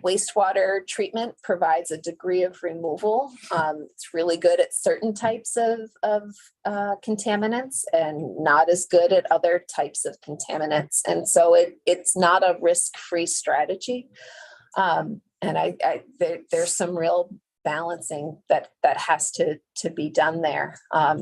Wastewater treatment provides a degree of removal. It's really good at certain types of contaminants and not as good at other types of contaminants. And so it's not a risk-free strategy. And there's some real balancing that has to be done there,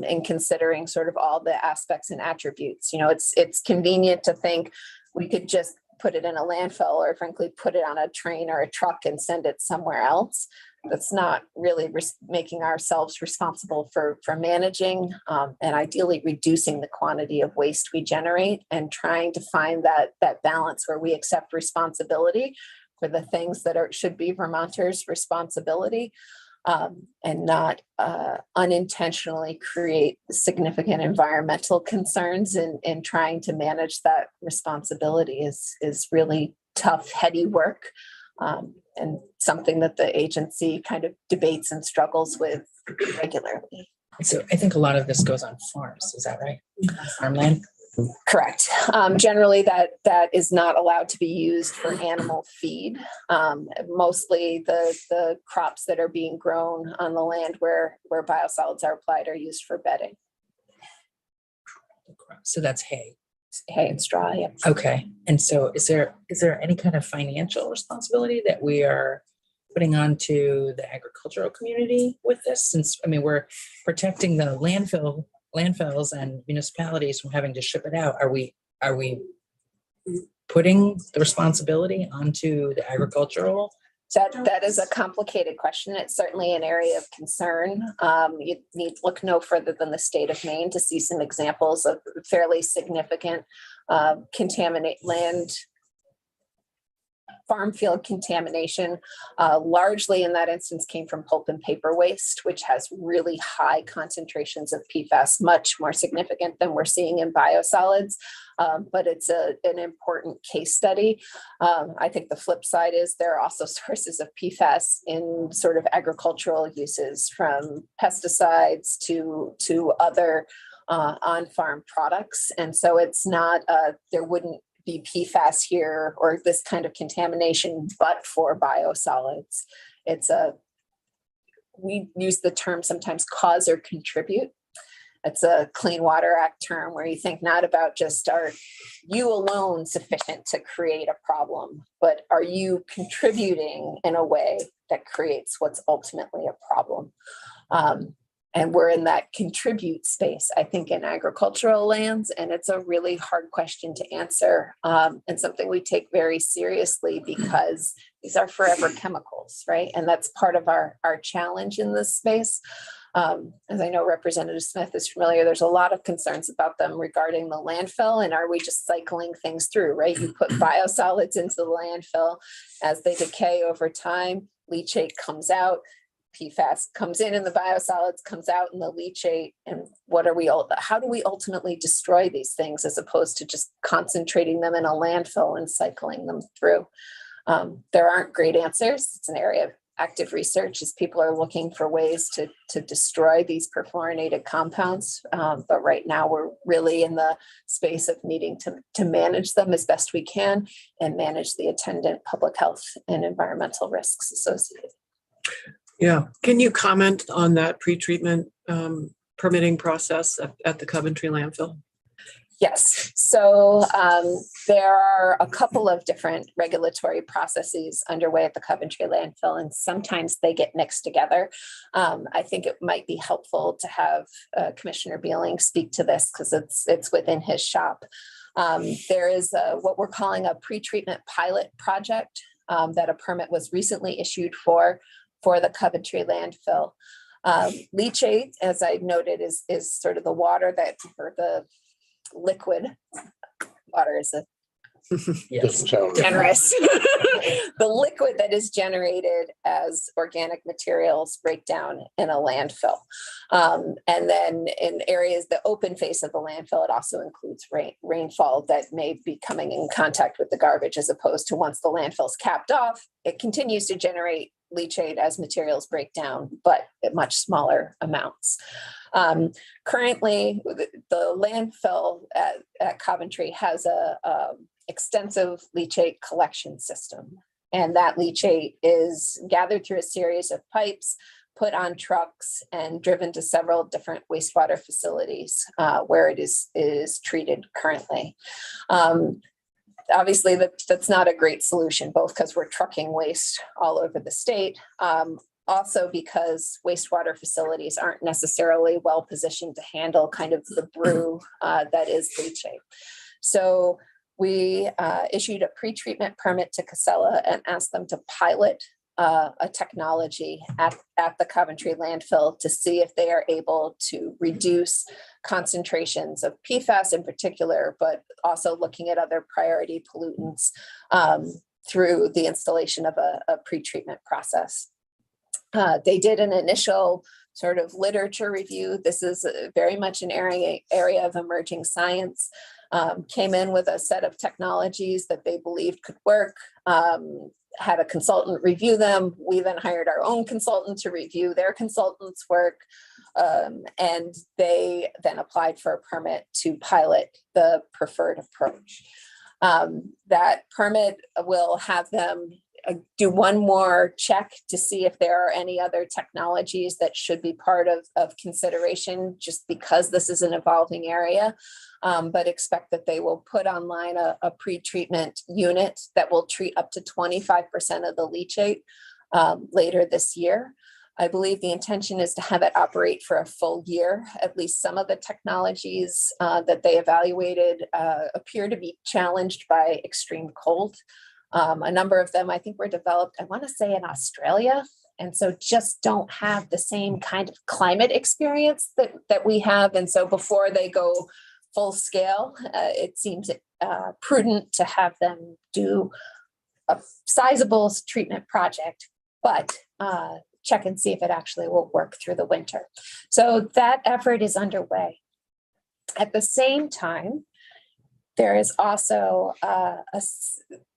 in considering sort of all the aspects and attributes. You know, it's convenient to think we could just put it in a landfill or frankly put it on a train or a truck and send it somewhere else. That's not really making ourselves responsible for managing and ideally reducing the quantity of waste we generate and trying to find that balance where we accept responsibility for the things that should be Vermonters' responsibility, and not unintentionally create significant environmental concerns in trying to manage that responsibility is really tough, heady work, and something that the agency kind of debates and struggles with regularly. So I think a lot of this goes on farms. Is that right? Farmland? Correct. Generally, that is not allowed to be used for animal feed. Mostly the crops that are being grown on the land where biosolids are applied are used for bedding. So that's hay. Hay and straw, yeah. Okay. And so is there any kind of financial responsibility that we are putting onto the agricultural community with this? Since, I mean, we're protecting the landfills and municipalities from having to ship it out. Are we putting the responsibility onto the agricultural? That is a complicated question. It's certainly an area of concern. You need to look no further than the state of Maine to see some examples of fairly significant farm field contamination. Largely in that instance came from pulp and paper waste, which has really high concentrations of PFAS, much more significant than we're seeing in biosolids. But it's an important case study. I think the flip side is there are also sources of PFAS in sort of agricultural uses, from pesticides to other on-farm products. And so it's not, there wouldn't be PFAS here or this kind of contamination, but for biosolids. We use the term sometimes cause or contribute. It's a Clean Water Act term where you think not about just are you alone sufficient to create a problem, but are you contributing in a way that creates what's ultimately a problem? And we're in that contribute space, I think, in agricultural lands, and it's a really hard question to answer, and something we take very seriously because these are forever chemicals, right? And that's part of our challenge in this space. As I know Representative Smith is familiar, there's a lot of concerns about them regarding the landfill, and are we just cycling things through, right? You put biosolids into the landfill, as they decay over time, leachate comes out, PFAS comes in and the biosolids comes out in the leachate. And how do we ultimately destroy these things as opposed to just concentrating them in a landfill and cycling them through? There aren't great answers. It's an area of active research as people are looking for ways to destroy these perfluorinated compounds. But right now we're really in the space of needing to manage them as best we can and manage the attendant public health and environmental risks associated. Yeah. Can you comment on that pretreatment permitting process at the Coventry landfill? Yes. So there are a couple of different regulatory processes underway at the Coventry landfill, and sometimes they get mixed together. I think it might be helpful to have Commissioner Beeling speak to this because it's within his shop. There is what we're calling a pretreatment pilot project that a permit was recently issued for the Coventry landfill. Leachate, as I noted, is sort of the water or the liquid water is Yes. Doesn't sound. generous. The liquid that is generated as organic materials break down in a landfill. And then in areas, the open face of the landfill, it also includes rainfall that may be coming in contact with the garbage, as opposed to once the landfill's capped off, it continues to generate leachate as materials break down, but at much smaller amounts. Currently, the landfill at Coventry has a extensive leachate collection system. And that leachate is gathered through a series of pipes, put on trucks, and driven to several different wastewater facilities where it is treated currently. Obviously, that's not a great solution, both because we're trucking waste all over the state, also because wastewater facilities aren't necessarily well positioned to handle kind of the brew that is leachate. So we issued a pretreatment permit to Casella and asked them to pilot a technology at the Coventry landfill to see if they are able to reduce concentrations of PFAS in particular, but also looking at other priority pollutants through the installation of a pretreatment process. They did an initial sort of literature review. This is very much an area of emerging science. Came in with a set of technologies that they believed could work, had a consultant review them. We then hired our own consultant to review their consultant's work. And they then applied for a permit to pilot the preferred approach. That permit will have them do one more check to see if there are any other technologies that should be part of consideration, just because this is an evolving area, but expect that they will put online a pretreatment unit that will treat up to 25% of the leachate later this year. I believe the intention is to have it operate for a full year. At least some of the technologies that they evaluated appear to be challenged by extreme cold. A number of them, I think, were developed, I want to say, in Australia, and so just don't have the same kind of climate experience that we have. And so before they go full scale, it seems prudent to have them do a sizable treatment project, but check and see if it actually will work through the winter. So that effort is underway. At the same time, There is also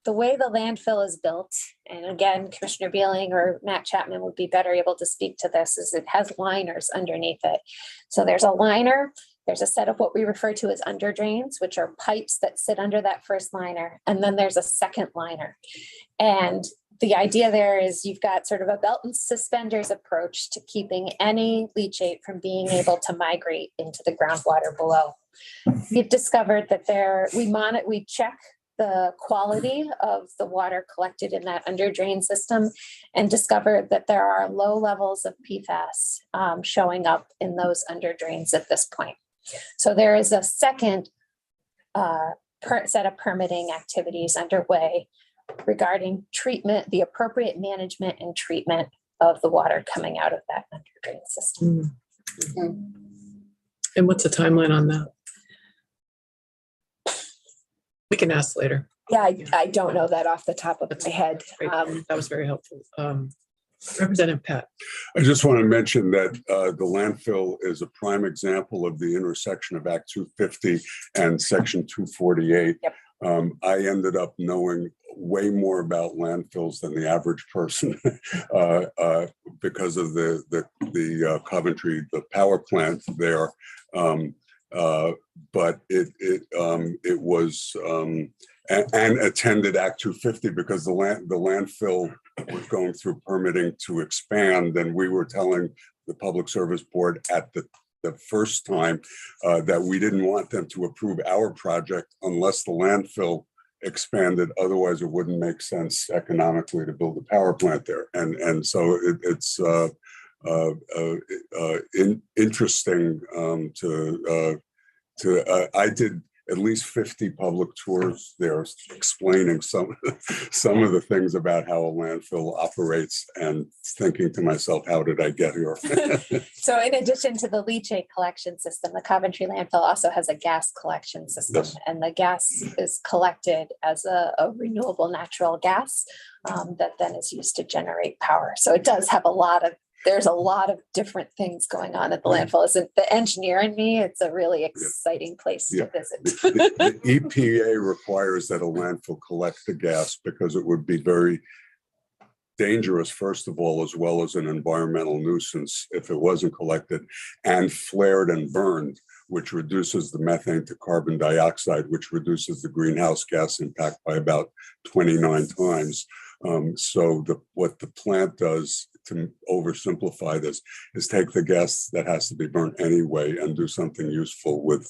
the way the landfill is built, and again, Commissioner Beeling or Matt Chapman would be better able to speak to this, is it has liners underneath it. So there's a liner, there's a set of what we refer to as under drains, which are pipes that sit under that first liner, and then there's a second liner. And the idea there is you've got sort of a belt and suspenders approach to keeping any leachate from being able to migrate into the groundwater below. We've discovered that we check the quality of the water collected in that under drain system and discovered that there are low levels of PFAS showing up in those under drains at this point. So there is a second set of permitting activities underway regarding treatment, the appropriate management and treatment of the water coming out of that under drain system. And what's the timeline on that? We can ask later. Yeah, I don't know that off the top of my head. Great. That was very helpful. Representative Pat. I just want to mention that the landfill is a prime example of the intersection of Act 250 and Section 248. Yep. I ended up knowing way more about landfills than the average person because of the Coventry, the power plant there. But it was and attended Act 250 because the landfill was going through permitting to expand, and we were telling the Public Service Board at the first time that we didn't want them to approve our project unless the landfill expanded. Otherwise, it wouldn't make sense economically to build a power plant there. And so it's interesting I did at least 50 public tours there explaining some of the things about how a landfill operates and thinking to myself, how did I get here? So in addition to the leachate collection system, the Coventry landfill also has a gas collection system. Yes. And the gas is collected as a renewable natural gas that then is used to generate power. So it does have there's a lot of different things going on at the landfill. Isn't the engineer in me? It's a really exciting place to visit. The EPA requires that a landfill collect the gas because it would be very dangerous, first of all, as well as an environmental nuisance if it wasn't collected and flared and burned, which reduces the methane to carbon dioxide, which reduces the greenhouse gas impact by about 29 times. So what the plant does, to oversimplify this, is take the gas that has to be burnt anyway and do something useful with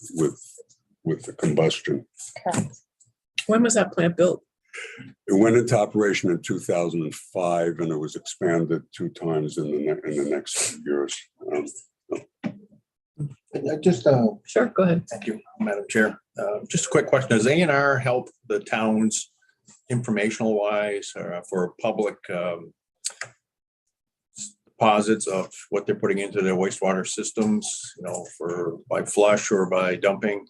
the combustion. Correct. When was that plant built? It went into operation in 2005, and it was expanded 2 times in the next few years. Sure, go ahead. Thank you, Madam Chair. Just a quick question. Does A&R help the towns informational wise for public deposits of what they're putting into their wastewater systems, for by flush or by dumping?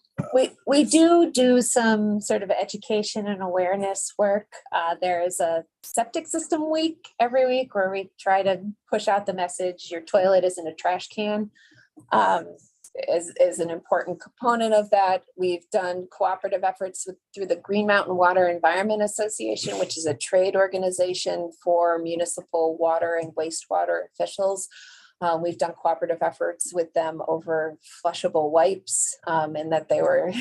We do some sort of education and awareness work. There is a septic system week every week where we try to push out the message, your toilet isn't a trash can. Is an important component of that. We've done cooperative efforts through the Green Mountain Water Environment Association, which is a trade organization for municipal water and wastewater officials. We've done cooperative efforts with them over flushable wipes, and that they were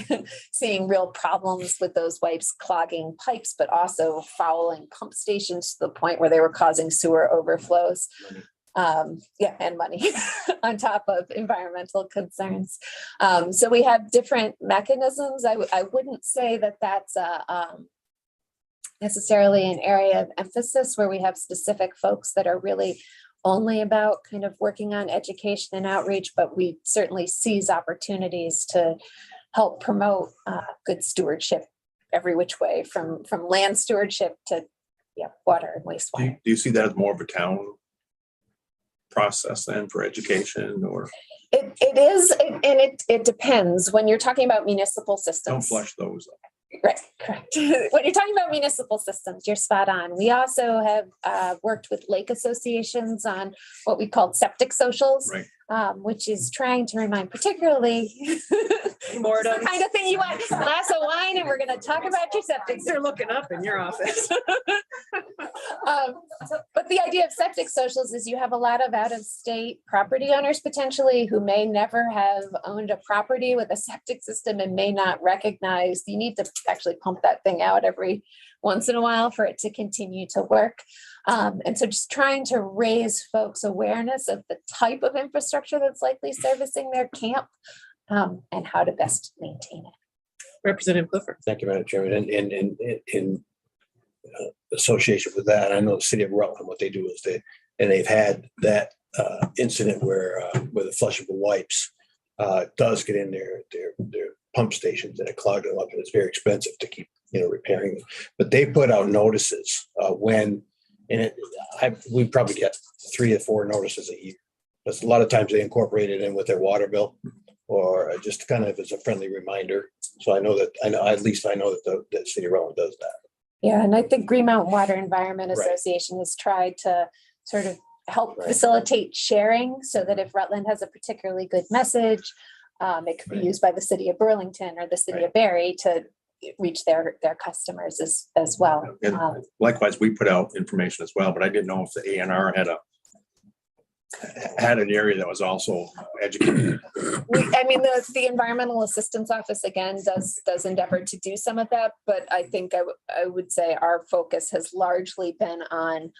seeing real problems with those wipes clogging pipes, but also fouling pump stations to the point where they were causing sewer overflows. And money on top of environmental concerns. So we have different mechanisms. I wouldn't say that that's necessarily an area of emphasis where we have specific folks that are really only about kind of working on education and outreach, but we certainly seize opportunities to help promote good stewardship every which way, from land stewardship to water and wastewater. Do you see that as more of a town process then for education, or it is, and it depends. When you're talking about municipal systems, don't flush those up? Right, correct. When you're talking about municipal systems, you're spot on. We also have worked with lake associations on what we call septic socials. Right. which is trying to remind particularly Mortem. the kind of thing you want, glass of wine, and we're gonna talk about your septic. They're looking up in your office. But the idea of septic socials is you have a lot of out-of-state property owners potentially who may never have owned a property with a septic system and may not recognize, you need to actually pump that thing out every once in a while for it to continue to work. And so just trying to raise folks' awareness of the type of infrastructure that's likely servicing their camp, and how to best maintain it. Representative Clifford. Thank you, Madam Chairman. And in association with that, I know the city of Rutland, what they do is they've had that incident where the flushable wipes does get in their pump stations and it clogged them up, and it's very expensive to keep, repairing them. But they put out notices we probably get 3 to 4 notices a year. But a lot of times they incorporate it in with their water bill, or just kind of as a friendly reminder. So I know that the city of Rutland does that. Yeah, and I think Green Mountain Water Environment Right. Association has tried to sort of help facilitate sharing so that if Rutland has a particularly good message, it could be Right. used by the city of Burlington or the city of Barry to reach their customers as well. And likewise, we put out information as well, but I didn't know if the ANR had an area that was also educated. The Environmental Assistance Office, again, does endeavor to do some of that, but I think I would say our focus has largely been on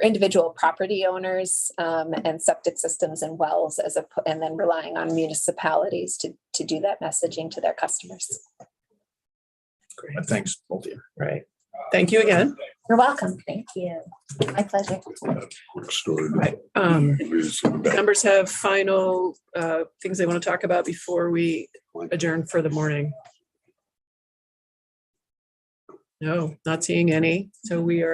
individual property owners and septic systems and wells and then relying on municipalities to do that messaging to their customers. Great. But thanks, both of you. Right. Thank you again. You're welcome. Thank you. My pleasure. Quick story. Right. Please. Members have final things they want to talk about before we adjourn for the morning. No, not seeing any. So we are